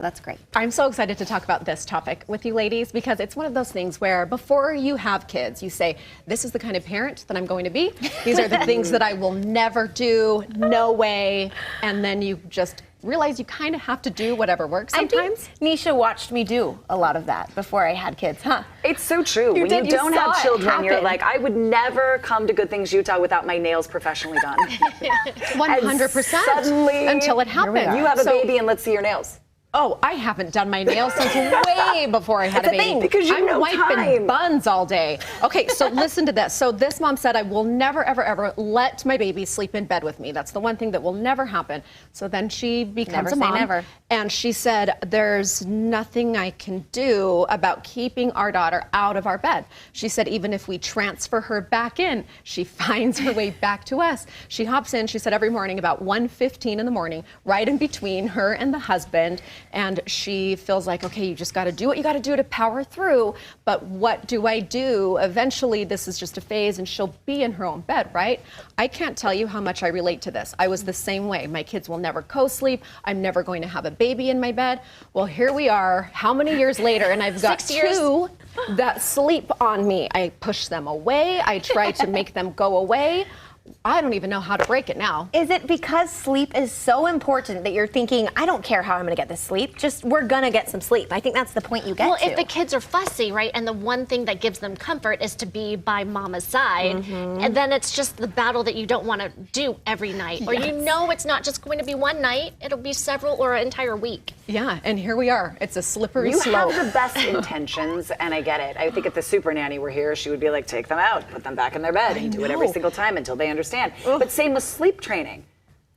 That's great. I'm so excited to talk about this topic with you ladies because it's one of those things where before you have kids, you say, this is the kind of parent that I'm going to be. These are the things that I will never do, no way. And then you just realize you kind of have to do whatever works sometimes. I think Nisha watched me do a lot of that before I had kids, huh? It's so true. When you don't have children, you're like, I would never come to Good Things Utah without my nails professionally done. 100%. Suddenly, until it happens. You have a baby and let's see your nails. Oh, I haven't done my nails since way before I had a baby. Thing, because you I'm wiping buns all day. Okay, so listen to this. So this mom said, I will never, ever, ever let my baby sleep in bed with me. That's the one thing that will never happen. So then she becomes a mom. Never. And she said, there's nothing I can do about keeping our daughter out of our bed. She said, even if we transfer her back in, she finds her way back to us. She hops in, she said, every morning about 1:15 in the morning, right in between her and the husband. And she feels like, okay, you just got to do what you got to do to power through. But what do I do? Eventually, this is just a phase and she'll be in her own bed, right? I can't tell you how much I relate to this. I was the same way. My kids will never co-sleep. I'm never going to have a baby in my bed. Well, here we are, how many years later? And I've got 6 years. two that sleep on me. I push them away. I try to make them go away. I don't even know how to break it now. Is it because sleep is so important that you're thinking, I don't care how I'm going to get this sleep, just we're going to get some sleep? I think that's the point you get to. Well, if the kids are fussy, right, and the one thing that gives them comfort is to be by mama's side, and then it's just the battle that you don't want to do every night. Or you know it's not just going to be one night, it'll be several or an entire week. Yeah, and here we are. It's a slippery You slope. have the best intentions, and I get it. I think if the super nanny were here, she would be like, take them out, put them back in their bed, and do it every single time until they understand. But same with sleep training.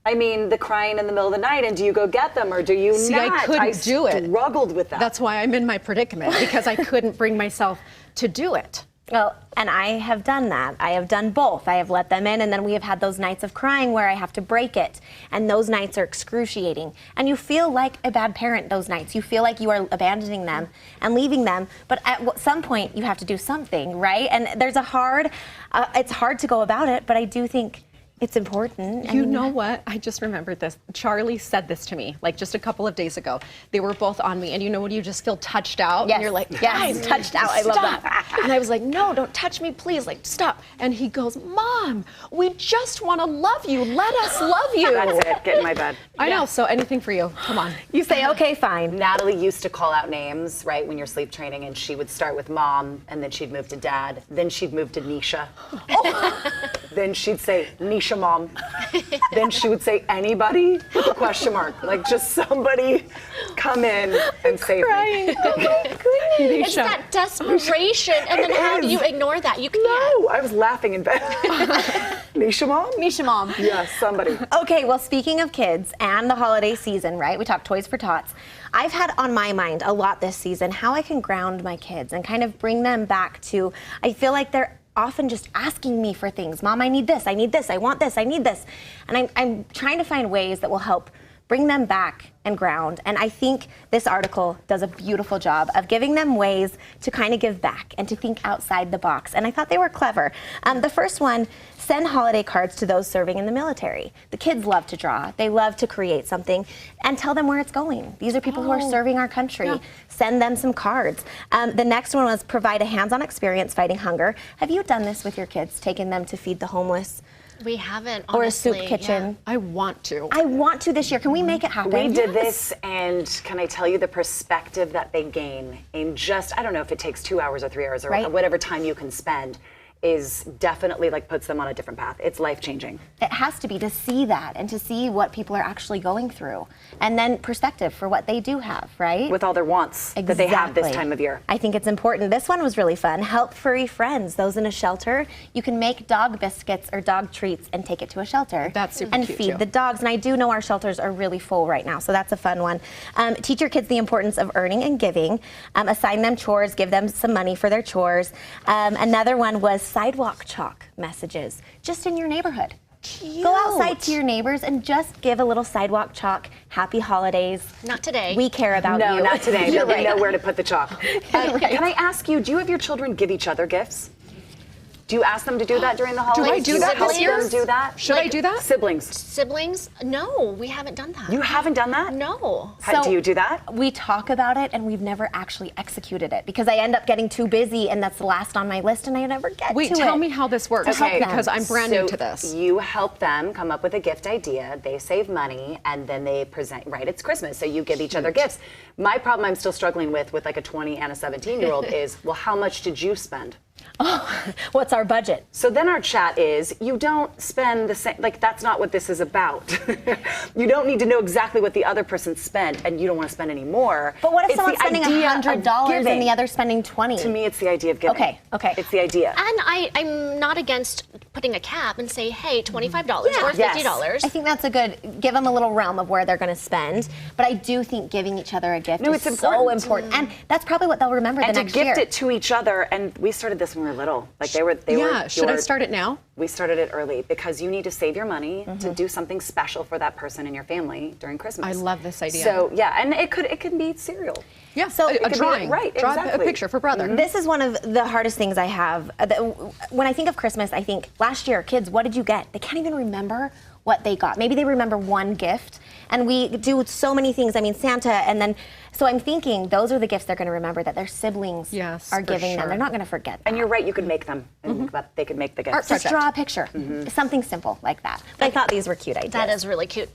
I mean, the crying in the middle of the night, and do you go get them, or do you See, not? I couldn't do it. I struggled with that. That's why I'm in my predicament, because I couldn't bring myself to do it. Well, and I have done that. I have done both. I have let them in, and then we have had those nights of crying where I have to break it. And those nights are excruciating. And you feel like a bad parent those nights. You feel like you are abandoning them and leaving them. But at some point, you have to do something, right? And there's it's hard to go about it, but I do think it's important. You know what? I just remembered this. Charlie said this to me like just a couple of days ago. They were both on me, and you know when you just feel touched out? Yes. And you're like, yes, touched out. I love that. And I was like, no, don't touch me, please. Like, stop. And he goes, Mom, we just want to love you. Let us love you. That's it. Get in my bed. I know. So anything for you. Come on. You say, okay, fine. Natalie used to call out names, right, when you're sleep training, and she would start with Mom, and then she'd move to Dad, then she'd move to Nisha. Then she'd say, Nisha Mom. Then she would say, anybody? With a question mark. Like, just somebody come in and save me. Oh my goodness. It's that desperation, and then how do you ignore that? You can't. No, I was laughing in bed. Nisha Mom? Misha Mom. Yes, somebody. Okay, well, speaking of kids and the holiday season, right? We talked Toys for Tots. I've had on my mind a lot this season how I can ground my kids and kind of bring them back to, I feel like they're often just asking me for things. Mom, I need this, I need this, I want this, I need this. And I'm trying to find ways that will help bring them back and ground. And I think this article does a beautiful job of giving them ways to kind of give back and to think outside the box. And I thought they were clever. The first one, send holiday cards to those serving in the military. The kids love to draw. They love to create something and tell them where it's going. These are people who are serving our country. Yeah. Send them some cards. The next one was provide a hands-on experience fighting hunger. Have you done this with your kids, taking them to feed the homeless? We haven't, Or honestly. a soup kitchen. Yeah. I want to. I want to this year. Can we make it happen? We did this, and can I tell you the perspective that they gain in just, I don't know if it takes 2 hours or 3 hours or whatever time you can spend, is definitely like puts them on a different path. It's life-changing. It has to be to see that and to see what people are actually going through. And then perspective for what they do have, right? With all their wants that they have this time of year. I think it's important. This one was really fun. Help furry friends, those in a shelter. You can make dog biscuits or dog treats and take it to a shelter. That's super and cute, feed too. the dogs. And I do know our shelters are really full right now, so that's a fun one. Teach your kids the importance of earning and giving. Assign them chores, give them some money for their chores. Another one was sidewalk chalk messages, just in your neighborhood. Cute. Go outside to your neighbors and just give a little sidewalk chalk. Happy holidays. Not today. We care about you. No, not today. You're They right. know where to put the chalk. Can I ask you, do you have your children give each other gifts? Do you ask them to do that during the Do holidays? I do you that help this year? them do that? Should I do that? Siblings. Siblings? No, we haven't done that. You haven't done that? No. Do you do that? We talk about it, and we've never actually executed it because I end up getting too busy, and that's the last on my list, and I never get Wait, to it. tell me how this works Okay. because I'm brand new to this. So you help them come up with a gift idea, they save money, and then they present, right, it's Christmas, so you give each other gifts. My problem I'm still struggling with like a 20 and a 17-year-old is, well, how much did you spend? What's our budget? So then our chat is, you don't spend the same, like that's not what this is about. You don't need to know exactly what the other person spent and you don't want to spend any more. But what if It's someone's the spending idea of $100 and giving. the other spending $20? To me, it's the idea of giving. Okay, okay. It's the idea. And I'm not against putting a cap and say, hey, $25 or Yes. $50. I think that's a good, give them a little realm of where they're going to spend. But I do think giving each other a gift No, is it's so important. important. And that's probably what they'll remember And the to next gift year. it to each other, and we started this when we were little. Like they were Yeah, should I start it now? We started it early because you need to save your money to do something special for that person in your family during Christmas. I love this idea. So yeah, and it can be cereal. Yeah, So- a It could be- drawing. right, Draw exactly. a picture for brother. This is one of the hardest things I have. When I think of Christmas, I think last year, kids, what did you get? They can't even remember what they got. Maybe they remember one gift. And we do so many things. I mean, Santa, and then, so I'm thinking those are the gifts they're going to remember that their siblings Yes, are for giving them. sure. They're not going to forget that. And you're right, you could make them, and they could make the gifts. Art Just project. draw a picture. Something simple like that. But I thought these were cute ideas. That is really cute.